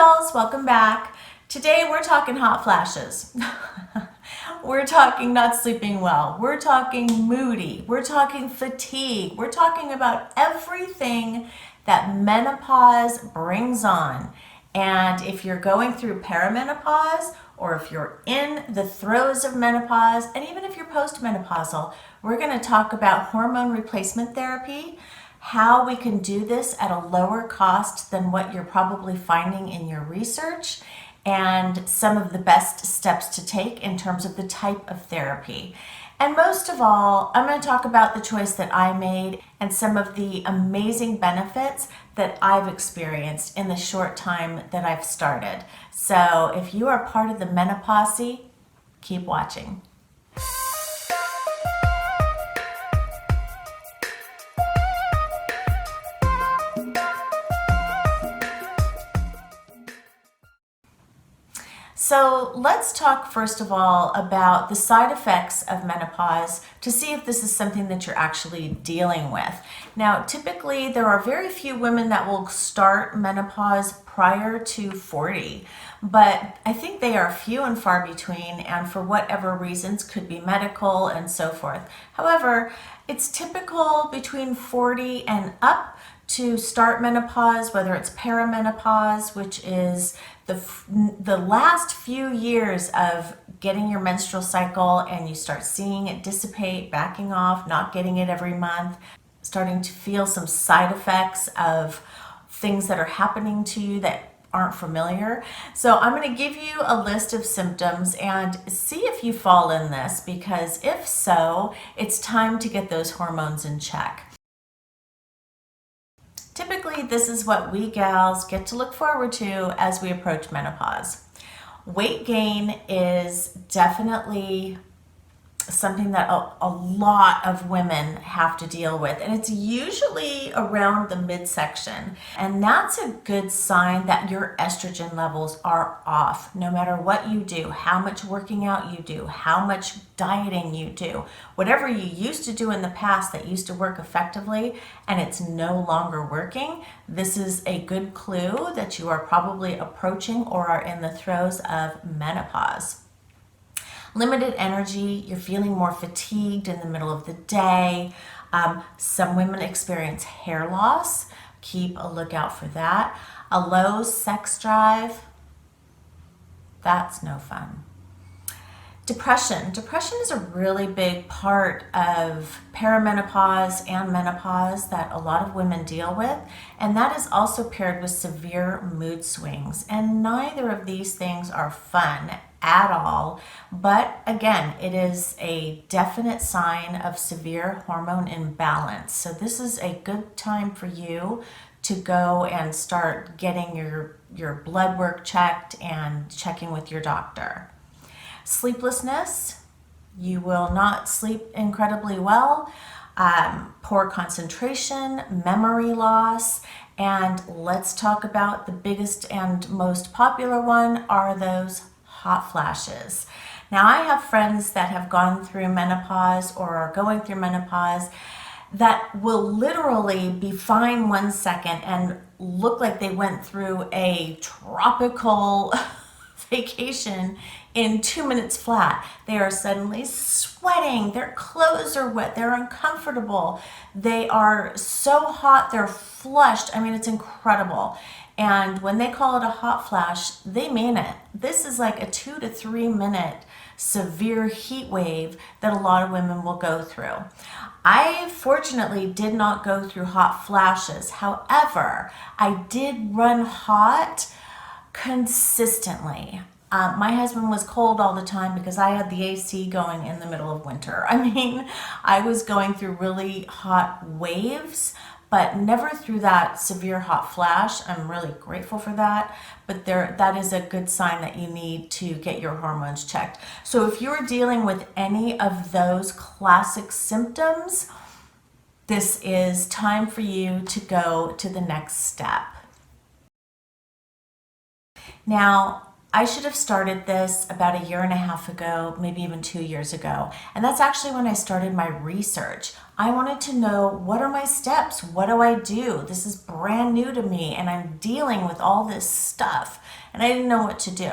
gals, welcome back. Today we're talking hot flashes. We're talking not sleeping well. We're talking moody. We're talking fatigue. We're talking about everything that menopause brings on. And if you're going through perimenopause, or if you're in the throes of menopause, and even if you're postmenopausal, we're going to talk about hormone replacement therapy, how we can do this at a lower cost than what you're probably finding in your research, and some of the best steps to take in terms of the type of therapy. And most of all, I'm going to talk about the choice that I made and some of the amazing benefits that I've experienced in the short time that I've started. So if you are part of the Meno-posse, keep watching. So let's talk first of all about the side effects of menopause to see if this is something that you're actually dealing with. Now, typically there are very few women that will start menopause prior to 40, but I think they are few and far between, and for whatever reasons could be medical and so forth. However, it's typical between 40 and up to start menopause, whether it's perimenopause, which is the last few years of getting your menstrual cycle and you start seeing it dissipate, backing off, not getting it every month, starting to feel some side effects of things that are happening to you that aren't familiar. So I'm going to give you a list of symptoms and see if you fall in this, because if so, it's time to get those hormones in check. Typically, this is what we gals get to look forward to as we approach menopause. Weight gain is definitely something that a lot of women have to deal with, and it's usually around the midsection, and that's a good sign that your estrogen levels are off. No matter what you do, how much working out you do, how much dieting you do, whatever you used to do in the past that used to work effectively and it's no longer working, this is a good clue that you are probably approaching or are in the throes of menopause. Limited energy, you're feeling more fatigued in the middle of the day. Some women experience hair loss. Keep a lookout for that. A low sex drive, that's no fun. Depression. Depression is a really big part of perimenopause and menopause that a lot of women deal with, and that is also paired with severe mood swings. And neither of these things are fun at all, but again, it is a definite sign of severe hormone imbalance. So this is a good time for you to go and start getting your blood work checked and checking with your doctor. Sleeplessness, you will not sleep incredibly well, poor concentration, memory loss, and let's talk about the biggest and most popular one are those hot flashes. Now, I have friends that have gone through menopause or are going through menopause that will literally be fine 1 second and look like they went through a tropical vacation in 2 minutes flat. They are suddenly sweating, their clothes are wet, they're uncomfortable, they are so hot, they're flushed. I mean, it's incredible. And when they call it a hot flash, they mean it. This is like a 2 to 3 minute severe heat wave that a lot of women will go through. I fortunately did not go through hot flashes. However, I did run hot consistently. My husband was cold all the time because I had the AC going in the middle of winter. I mean, I was going through really hot waves, but never through that severe hot flash. I'm really grateful for that, but that is a good sign that you need to get your hormones checked. So if you're dealing with any of those classic symptoms, this is time for you to go to the next step. Now, I should have started this about a year and a half ago, maybe even 2 years ago. And that's actually when I started my research. I wanted to know, what are my steps? What do I do? This is brand new to me and I'm dealing with all this stuff and I didn't know what to do.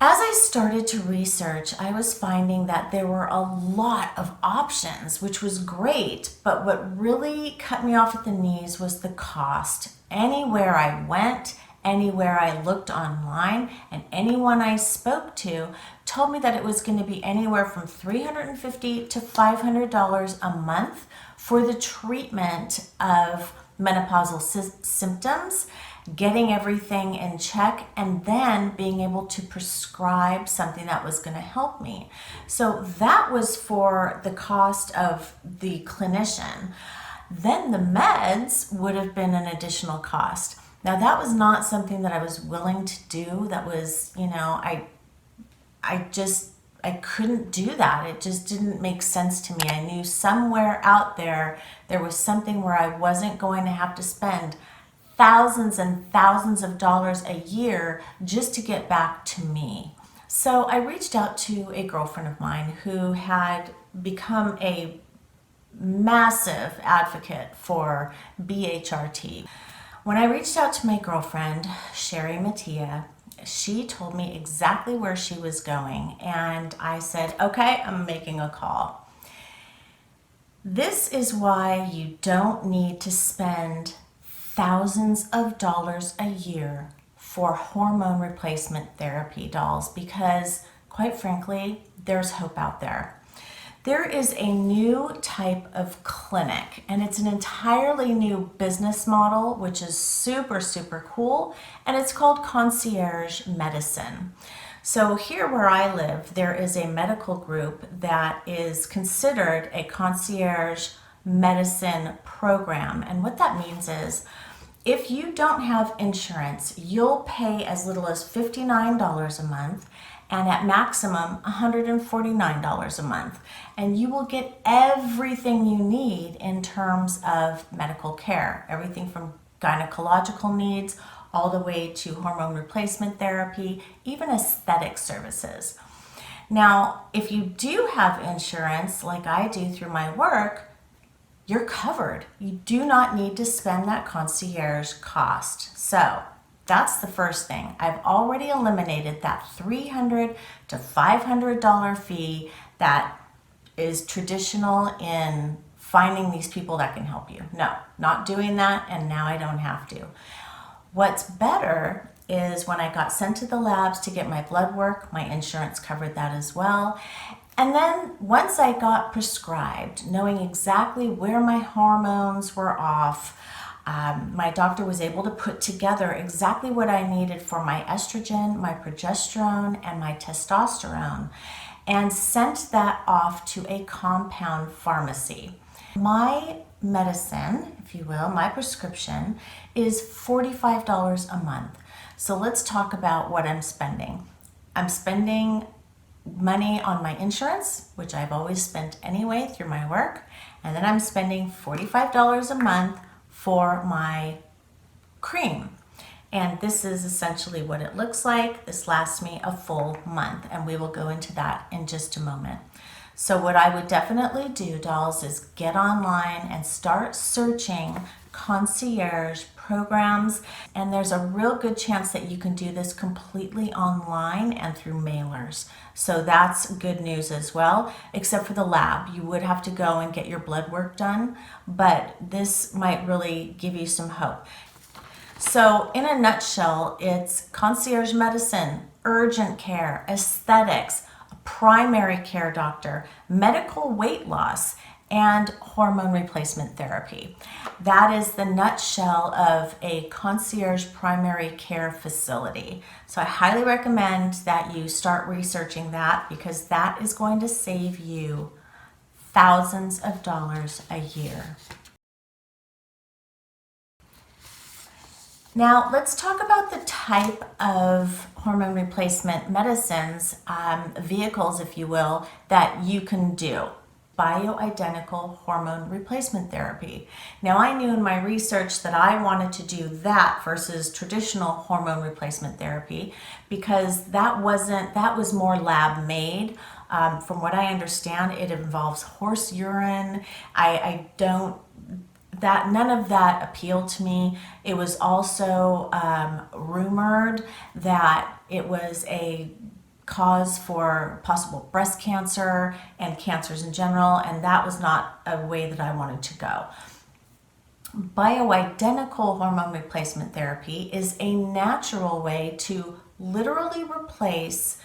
As I started to research, I was finding that there were a lot of options, which was great, but what really cut me off at the knees was the cost. Anywhere I went, anywhere I looked online, and anyone I spoke to told me that it was going to be anywhere from $350 to $500 a month for the treatment of menopausal symptoms, getting everything in check, and then being able to prescribe something that was going to help me. So that was for the cost of the clinician. Then the meds would have been an additional cost. Now that was not something that I was willing to do. That was, I couldn't do that. It just didn't make sense to me. I knew somewhere out there was something where I wasn't going to have to spend thousands and thousands of dollars a year just to get back to me. So I reached out to a girlfriend of mine who had become a massive advocate for BHRT. When I reached out to my girlfriend, Sherry Mattia, she told me exactly where she was going, and I said, okay, I'm making a call. This is why you don't need to spend thousands of dollars a year for hormone replacement therapy, dolls, because quite frankly, there's hope out there. There is a new type of clinic, and it's an entirely new business model, which is super, super cool, and it's called concierge medicine. So here where I live, there is a medical group that is considered a concierge medicine program, and what that means is if you don't have insurance, you'll pay as little as $59 a month, and at maximum $149 a month. And you will get everything you need in terms of medical care, everything from gynecological needs all the way to hormone replacement therapy, even aesthetic services. Now, if you do have insurance, like I do through my work, you're covered. You do not need to spend that concierge cost. So that's the first thing. I've already eliminated that $300 to $500 fee that is traditional in finding these people that can help you. No, not doing that, and now I don't have to. What's better is when I got sent to the labs to get my blood work, my insurance covered that as well. And then once I got prescribed, knowing exactly where my hormones were off, my doctor was able to put together exactly what I needed for my estrogen, my progesterone, and my testosterone, and sent that off to a compound pharmacy. My medicine, if you will, my prescription is $45 a month. So let's talk about what I'm spending. I'm spending money on my insurance, which I've always spent anyway through my work, and then I'm spending $45 a month for my cream. And this is essentially what it looks like. This lasts me a full month, and we will go into that in just a moment. So what I would definitely do, dolls, is get online and start searching concierge programs, and there's a real good chance that you can do this completely online and through mailers. So that's good news as well, except for the lab. You would have to go and get your blood work done, but this might really give you some hope. So in a nutshell, it's concierge medicine, urgent care, aesthetics, a primary care doctor, medical weight loss, and hormone replacement therapy. That is the nutshell of a concierge primary care facility. So I highly recommend that you start researching that, because that is going to save you thousands of dollars a year. Now let's talk about the type of hormone replacement medicines, vehicles if you will, that you can do. bioidentical hormone replacement therapy. Now, I knew in my research that I wanted to do that versus traditional hormone replacement therapy because that was more lab made. From what I understand, it involves horse urine. I don't that none of that appealed to me. It was also rumored that it was a cause for possible breast cancer and cancers in general, and that was not a way that I wanted to go. Bioidentical hormone replacement therapy is a natural way to literally replace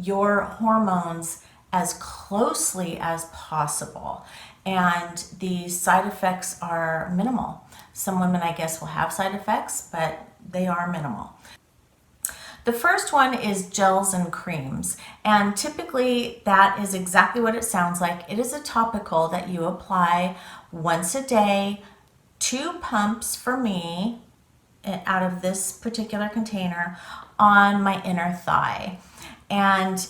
your hormones as closely as possible. And the side effects are minimal. Some women, I guess, will have side effects, but they are minimal. The first one is gels and creams, and typically that is exactly what it sounds like. It is a topical that you apply once a day, 2 pumps for me out of this particular container on my inner thigh. And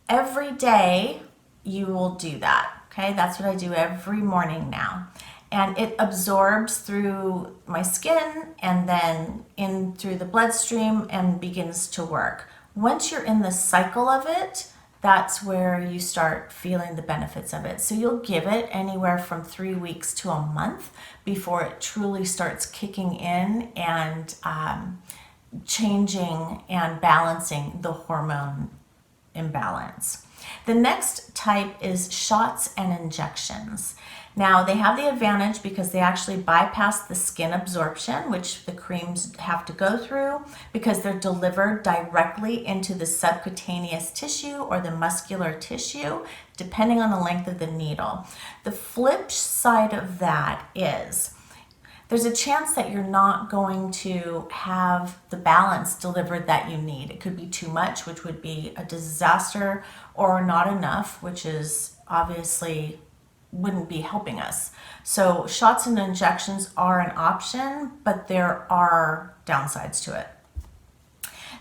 every day you will do that, okay? That's what I do every morning now. And it absorbs through my skin and then in through the bloodstream and begins to work. Once you're in the cycle of it, that's where you start feeling the benefits of it. So you'll give it anywhere from 3 weeks to a month before it truly starts kicking in and changing and balancing the hormone imbalance. The next type is shots and injections. Now, they have the advantage because they actually bypass the skin absorption, which the creams have to go through, because they're delivered directly into the subcutaneous tissue or the muscular tissue, depending on the length of the needle. The flip side of that is there's a chance that you're not going to have the balance delivered that you need. It could be too much, which would be a disaster, or not enough, which is obviously wouldn't be helping us. So shots and injections are an option, but there are downsides to it.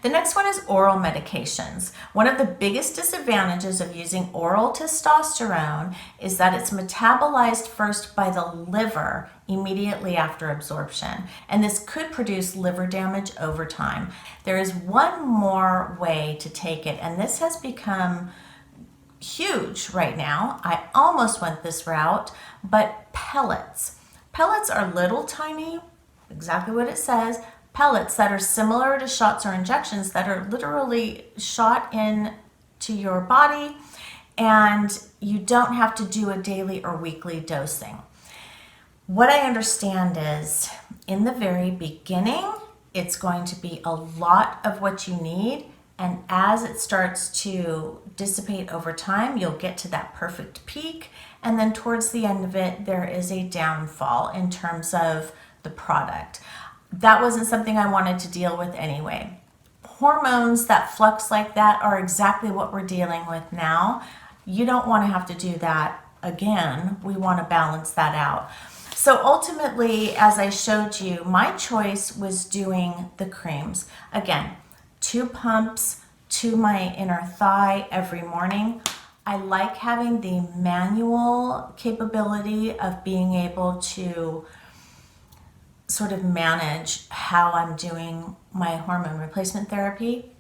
The next one is oral medications. One of the biggest disadvantages of using oral testosterone is that it's metabolized first by the liver immediately after absorption, and this could produce liver damage over time. There is one more way to take it, and this has become huge right now. I almost went this route, but pellets. Pellets are little tiny, exactly what it says, pellets that are similar to shots or injections that are literally shot into your body, and you don't have to do a daily or weekly dosing. What I understand is in the very beginning, it's going to be a lot of what you need, and as it starts to dissipate over time, you'll get to that perfect peak, and then towards the end of it, there is a downfall in terms of the product. That wasn't something I wanted to deal with anyway. Hormones that flux like that are exactly what we're dealing with now. You don't want to have to do that again. We want to balance that out. So ultimately, as I showed you, my choice was doing the creams. Again, 2 pumps to my inner thigh every morning. I like having the manual capability of being able to sort of manage how I'm doing my hormone replacement therapy.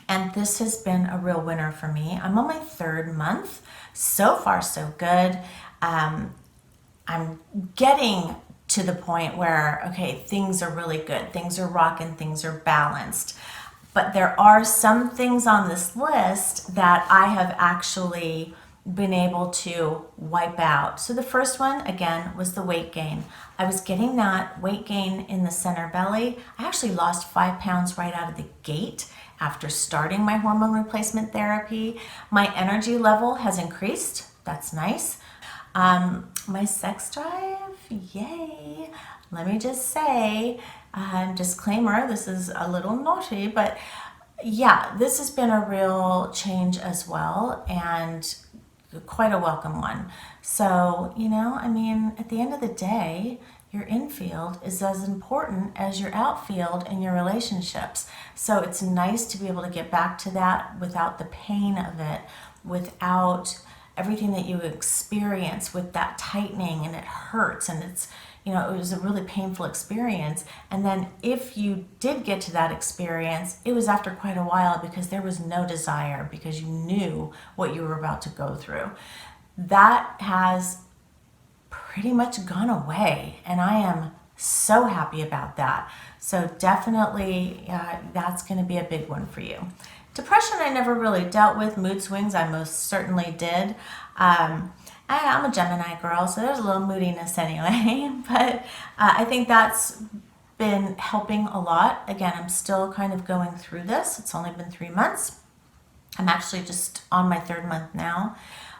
And this has been a real winner for me. I'm on my 3rd month. So far, so good. I'm getting to the point where, okay, things are really good. Things are rocking, things are balanced. But there are some things on this list that I have actually been able to wipe out. So the first one, again, was the weight gain. I was getting that weight gain in the center belly. I actually lost 5 pounds right out of the gate after starting my hormone replacement therapy. My energy level has increased. That's nice. My sex drive, yay. Let me just say, disclaimer, this is a little naughty, but yeah, this has been a real change as well, and quite a welcome one. So, I mean, at the end of the day, your infield is as important as your outfield in your relationships. So it's nice to be able to get back to that without the pain of it, without everything that you experience with that tightening, and it hurts, and it's, you know, it was a really painful experience. And then if you did get to that experience, it was after quite a while because there was no desire, because you knew what you were about to go through. That has pretty much gone away, and I am so happy about that. So definitely that's going to be a big one for you. Depression I never really dealt with. Mood swings I most certainly did. I'm a Gemini girl, so there's a little moodiness anyway, but I think that's been helping a lot. Again, I'm still kind of going through this. It's only been 3 months. I'm actually just on my 3rd month now.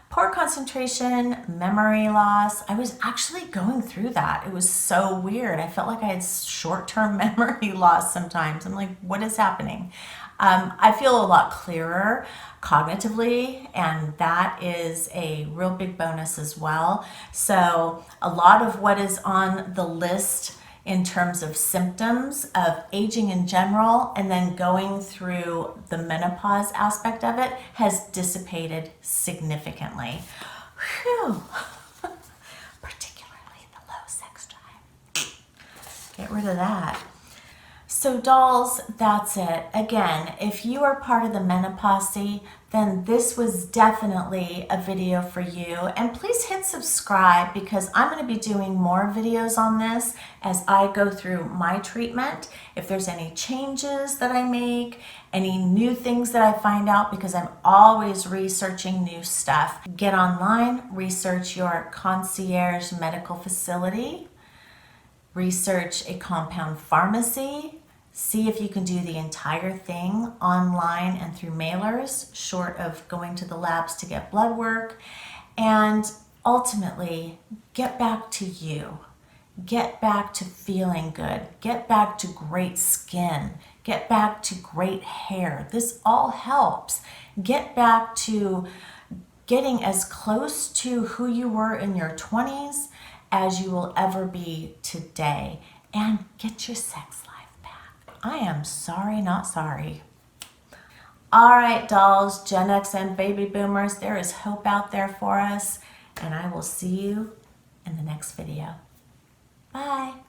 Poor concentration, memory loss. I was actually going through that. It was so weird. I felt like I had short-term memory loss sometimes. I'm like, what is happening? I feel a lot clearer cognitively, and that is a real big bonus as well. So a lot of what is on the list in terms of symptoms of aging in general, and then going through the menopause aspect of it, has dissipated significantly. Whew. Particularly the low sex drive. Get rid of that. So dolls, that's it. Again, if you are part of the Meno-posse, then this was definitely a video for you. And please hit subscribe, because I'm going to be doing more videos on this as I go through my treatment. If there's any changes that I make, any new things that I find out, because I'm always researching new stuff. Get online, research your concierge medical facility, research a compound pharmacy. See if you can do the entire thing online and through mailers, short of going to the labs to get blood work. And ultimately, get back to you. Get back to feeling good. Get back to great skin. Get back to great hair. This all helps. Get back to getting as close to who you were in your 20s as you will ever be today. And get your sex life. I am sorry, not sorry. All right, dolls, Gen X and baby boomers, there is hope out there for us, and I will see you in the next video. Bye.